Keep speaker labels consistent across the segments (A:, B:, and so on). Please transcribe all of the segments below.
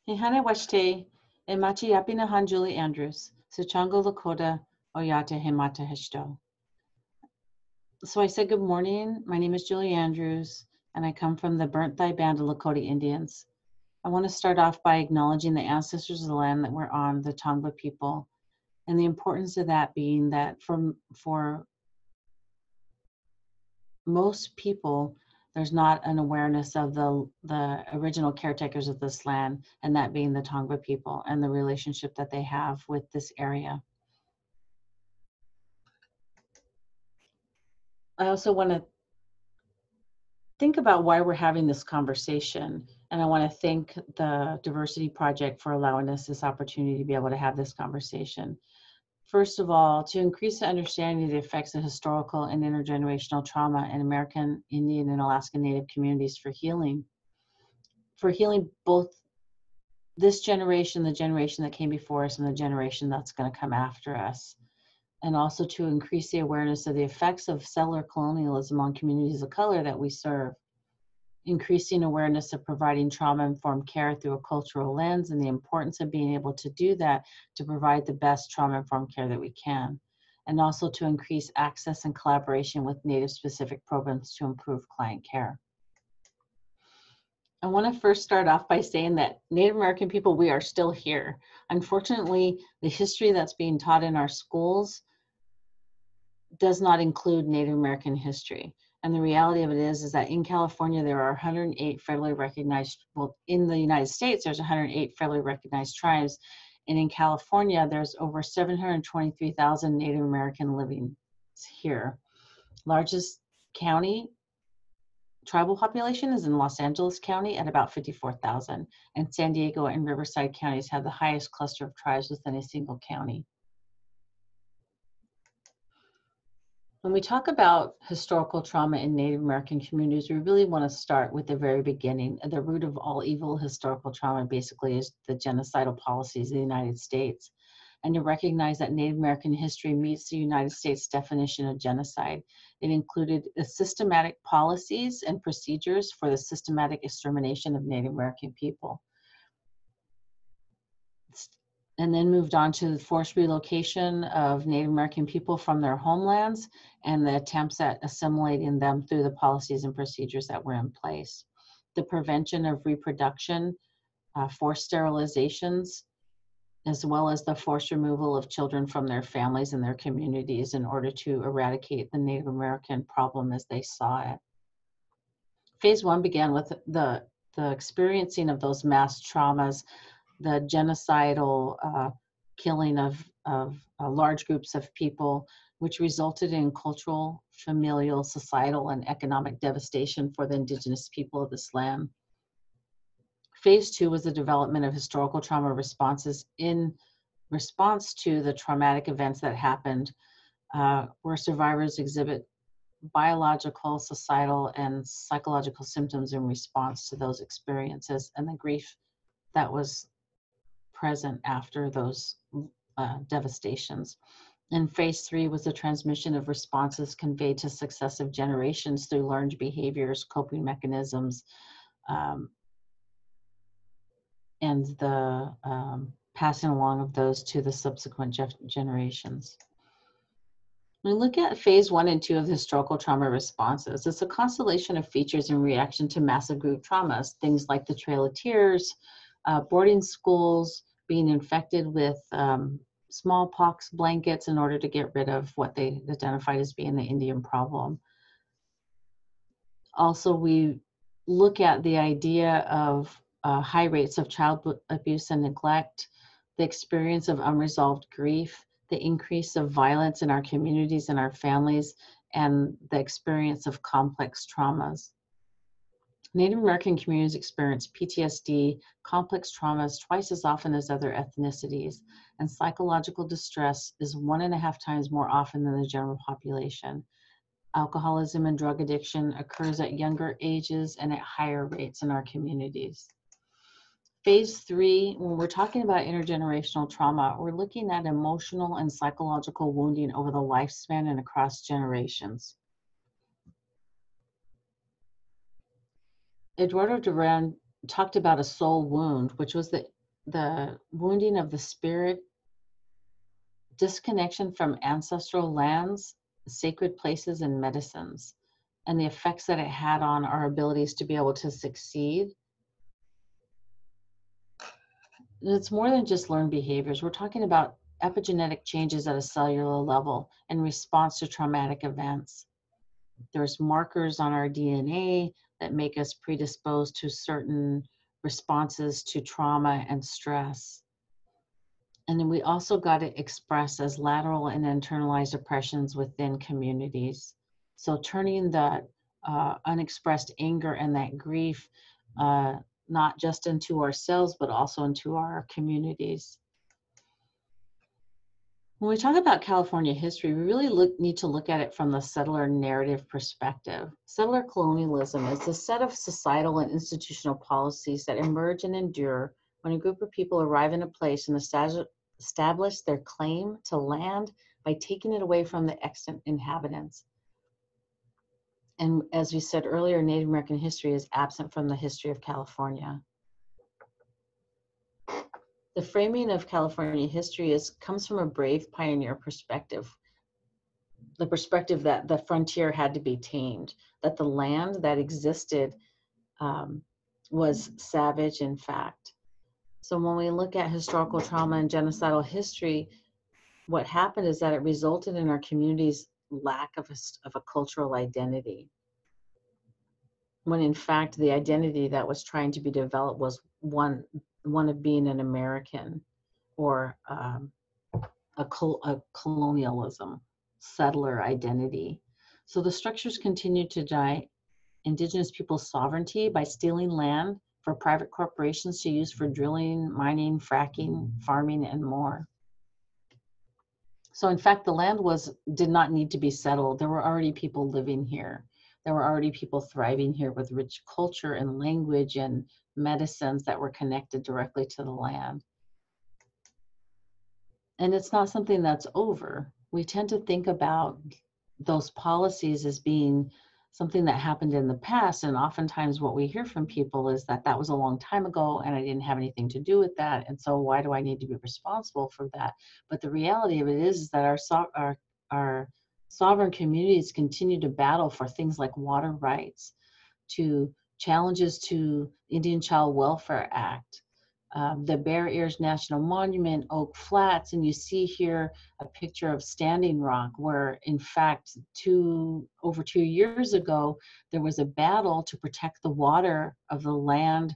A: Hehane Washte, Emachi Yapinahan Julie Andrews, Sichango Lakota, Oyata Hemata Heshto. So I said good morning. My name is Julie Andrews, and I come from the Burnt Thigh Band of Lakota Indians. I want to start off by acknowledging the ancestors of the land that we're on, the Tongva people, and the importance of that being that for most people, there's not an awareness of the original caretakers of this land, and that being the Tongva people and the relationship that they have with this area. I also want to think about why we're having this conversation, and I want to thank the Diversity Project for allowing us this opportunity to be able to have this conversation. First of all, to increase the understanding of the effects of historical and intergenerational trauma in American Indian and Alaska Native communities for healing both this generation, the generation that came before us, and the generation that's going to come after us. And also to increase the awareness of the effects of settler colonialism on communities of color that we serve. Increasing awareness of providing trauma-informed care through a cultural lens, and the importance of being able to do that to provide the best trauma-informed care that we can. And also to increase access and collaboration with Native-specific programs to improve client care. I want to first start off by saying that Native American people, we are still here. Unfortunately, the history that's being taught in our schools does not include Native American history. And the reality of it is that in California, there are 108 federally recognized, well, in the United States, there's 108 federally recognized tribes. And in California, there's over 723,000 Native American living here. Largest county tribal population is in Los Angeles County at about 54,000. And San Diego and Riverside counties have the highest cluster of tribes within a single county. When we talk about historical trauma in Native American communities, we really want to start with the very beginning. The root of all evil historical trauma basically is the genocidal policies of the United States. And to recognize that Native American history meets the United States definition of genocide. It included systematic policies and procedures for the systematic extermination of Native American people. And then moved on to the forced relocation of Native American people from their homelands and the attempts at assimilating them through the policies and procedures that were in place. The prevention of reproduction, forced sterilizations, as well as the forced removal of children from their families and their communities in order to eradicate the Native American problem as they saw it. Phase one began with the experiencing of those mass traumas, the genocidal killing of large groups of people, which resulted in cultural, familial, societal, and economic devastation for the indigenous people of this land. Phase two was the development of historical trauma responses in response to the traumatic events that happened, where survivors exhibit biological, societal, and psychological symptoms in response to those experiences and the grief that was present after those devastations. And phase three was the transmission of responses conveyed to successive generations through learned behaviors, coping mechanisms, and the passing along of those to the subsequent generations. When we look at phase one and two of the historical trauma responses, it's a constellation of features in reaction to massive group traumas, things like the Trail of Tears, boarding schools, being infected with smallpox blankets in order to get rid of what they identified as being the Indian problem. Also, we look at the idea of high rates of child abuse and neglect, the experience of unresolved grief, the increase of violence in our communities and our families, and the experience of complex traumas. Native American communities experience PTSD, complex traumas twice as often as other ethnicities, and psychological distress is 1.5 times more often than the general population. Alcoholism and drug addiction occurs at younger ages and at higher rates in our communities. Phase three, when we're talking about intergenerational trauma, we're looking at emotional and psychological wounding over the lifespan and across generations. Eduardo Duran talked about a soul wound, which was the the wounding of the spirit, disconnection from ancestral lands, sacred places, and medicines, and the effects that it had on our abilities to be able to succeed. It's more than just learned behaviors. We're talking about epigenetic changes at a cellular level in response to traumatic events. There's markers on our DNA that make us predisposed to certain responses to trauma and stress. And then we also got it expressed as lateral and internalized oppressions within communities. So turning that unexpressed anger and that grief not just into ourselves, but also into our communities. When we talk about California history, we really need to look at it from the settler narrative perspective. Settler colonialism is a set of societal and institutional policies that emerge and endure when a group of people arrive in a place and establish their claim to land by taking it away from the extant inhabitants. And as we said earlier, Native American history is absent from the history of California. The framing of California history comes from a brave pioneer perspective. The perspective that the frontier had to be tamed, that the land that existed was savage in fact. So when we look at historical trauma and genocidal history, what happened is that it resulted in our community's lack of a cultural identity. When in fact, the identity that was trying to be developed was one of being an American, or a colonialism, settler identity. So the structures continue to deny Indigenous people's sovereignty by stealing land for private corporations to use for drilling, mining, fracking, farming, and more. So in fact, the land did not need to be settled. There were already people living here. There were already people thriving here with rich culture and language and medicines that were connected directly to the land. And it's not something that's over. We tend to think about those policies as being something that happened in the past. And oftentimes what we hear from people is that that was a long time ago and I didn't have anything to do with that. And so why do I need to be responsible for that? But the reality of it is that our sovereign communities continue to battle for things like water rights, to challenges to Indian Child Welfare Act, the Bear Ears National Monument, Oak Flats, and you see here a picture of Standing Rock, where in fact over 2 years ago, there was a battle to protect the water of the land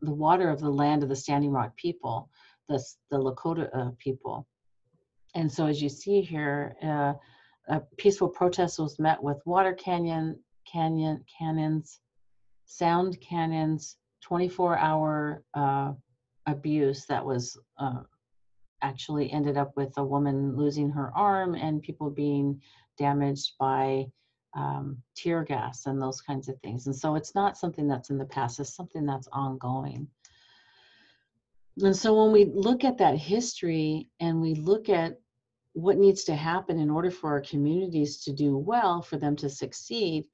A: of the Standing Rock people, the Lakota people. And so as you see here, a peaceful protest was met with water cannons, sound cannons, 24-hour abuse that was actually ended up with a woman losing her arm and people being damaged by tear gas and those kinds of things. And so it's not something that's in the past, it's something that's ongoing. And so when we look at that history and we look at what needs to happen in order for our communities to do well, for them to succeed,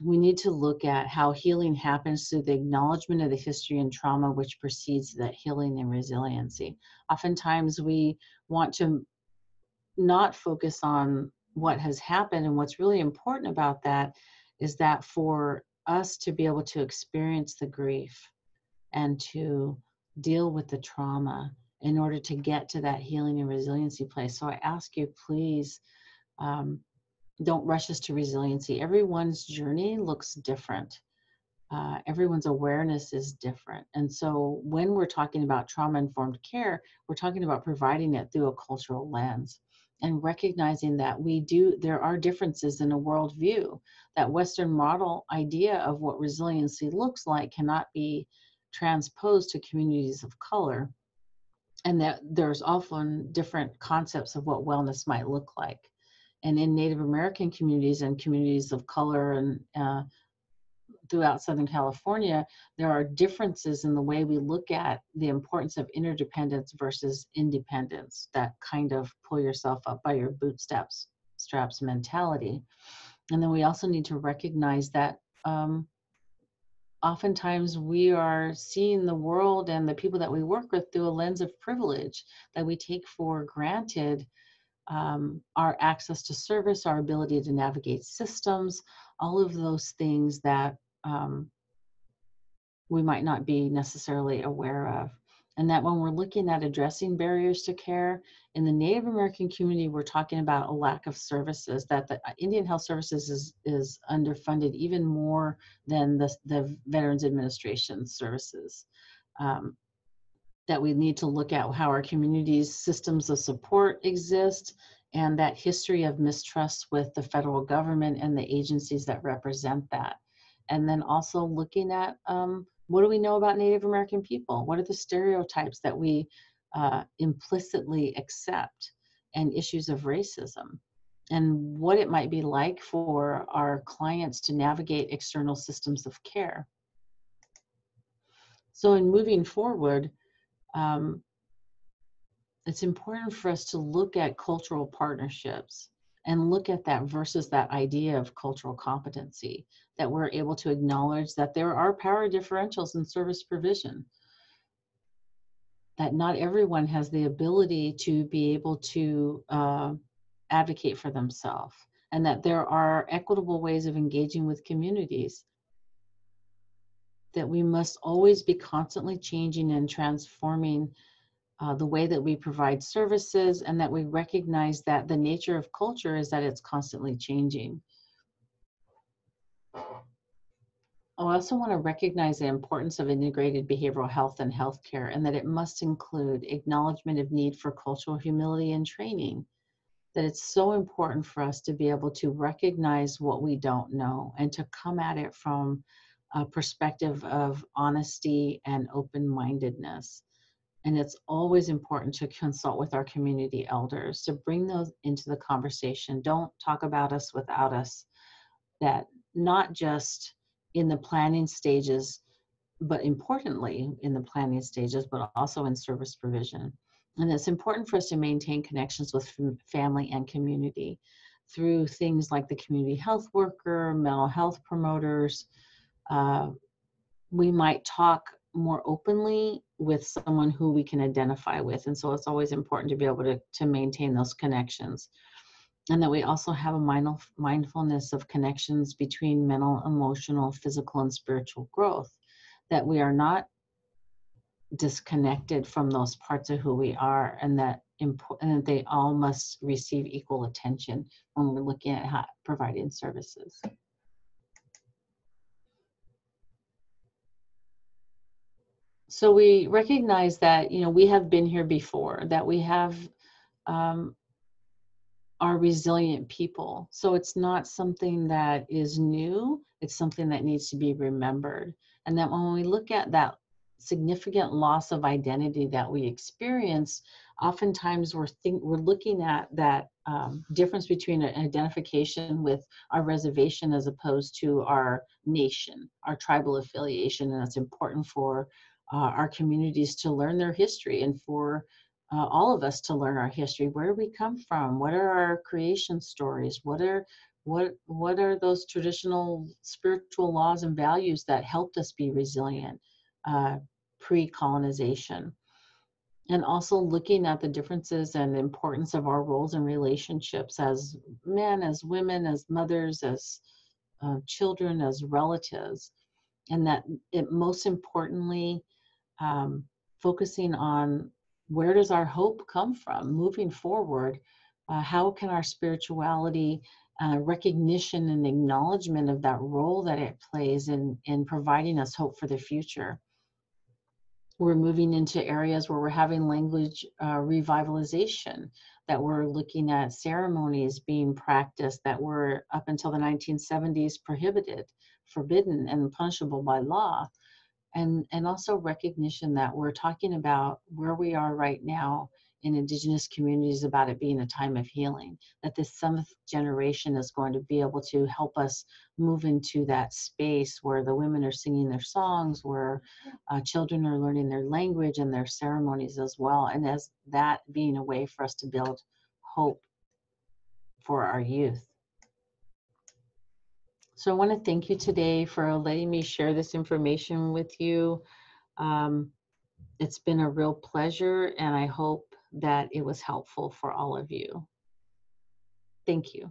A: we need to look at how healing happens through the acknowledgement of the history and trauma which precedes that healing and resiliency. Oftentimes we want to not focus on what has happened, and what's really important about that is that for us to be able to experience the grief and to deal with the trauma in order to get to that healing and resiliency place. So I ask you, please, don't rush us to resiliency. Everyone's journey looks different. Everyone's awareness is different. And so when we're talking about trauma-informed care, we're talking about providing it through a cultural lens and recognizing that there are differences in a worldview. That Western model idea of what resiliency looks like cannot be transposed to communities of color, and that there's often different concepts of what wellness might look like. And in Native American communities and communities of color and throughout Southern California, there are differences in the way we look at the importance of interdependence versus independence, that kind of pull yourself up by your bootstraps mentality. And then we also need to recognize that oftentimes we are seeing the world and the people that we work with through a lens of privilege that we take for granted. Our access to service, our ability to navigate systems, all of those things that we might not be necessarily aware of. And that when we're looking at addressing barriers to care in the Native American community, we're talking about a lack of services, that the Indian Health Services is underfunded even more than the Veterans Administration services. That we need to look at how our community's systems of support exist, and that history of mistrust with the federal government and the agencies that represent that. And then also looking at what do we know about Native American people? What are the stereotypes that we implicitly accept, and issues of racism, and what it might be like for our clients to navigate external systems of care. So in moving forward, it's important for us to look at cultural partnerships and look at that versus that idea of cultural competency, that we're able to acknowledge that there are power differentials in service provision, that not everyone has the ability to be able to advocate for themselves, and that there are equitable ways of engaging with communities, that we must always be constantly changing and transforming the way that we provide services, and that we recognize that the nature of culture is that it's constantly changing. I also want to recognize the importance of integrated behavioral health and healthcare, and that it must include acknowledgement of need for cultural humility and training, that it's so important for us to be able to recognize what we don't know and to come at it from a perspective of honesty and open-mindedness. And it's always important to consult with our community elders, to bring those into the conversation. Don't talk about us without us. That not just in the planning stages, but importantly in the planning stages, but also in service provision. And it's important for us to maintain connections with family and community through things like the community health worker, mental health promoters. We might talk more openly with someone who we can identify with. And so it's always important to be able to maintain those connections. And that we also have a mindfulness of connections between mental, emotional, physical, and spiritual growth, that we are not disconnected from those parts of who we are, and that they all must receive equal attention when we're looking at providing services. So we recognize that, we have been here before, that we have are resilient people. So it's not something that is new, it's something that needs to be remembered. And that when we look at that significant loss of identity that we experience, oftentimes we're looking at that difference between an identification with our reservation as opposed to our nation, our tribal affiliation. And it's important for our communities to learn their history, and for all of us to learn our history. Where do we come from? What are our creation stories? What are those traditional spiritual laws and values that helped us be resilient pre-colonization? And also looking at the differences and the importance of our roles and relationships as men, as women, as mothers, as children, as relatives. And that it most importantly, focusing on where does our hope come from moving forward? How can our spirituality, recognition and acknowledgement of that role that it plays in providing us hope for the future? We're moving into areas where we're having language revitalization, that we're looking at ceremonies being practiced that were up until the 1970s prohibited, forbidden, and punishable by law. And also recognition that we're talking about where we are right now in Indigenous communities, about it being a time of healing, that this seventh generation is going to be able to help us move into that space where the women are singing their songs, where children are learning their language and their ceremonies as well, and as that being a way for us to build hope for our youth. So I want to thank you today for letting me share this information with you. Um, it's been a real pleasure, and I hope that it was helpful for all of you. Thank you.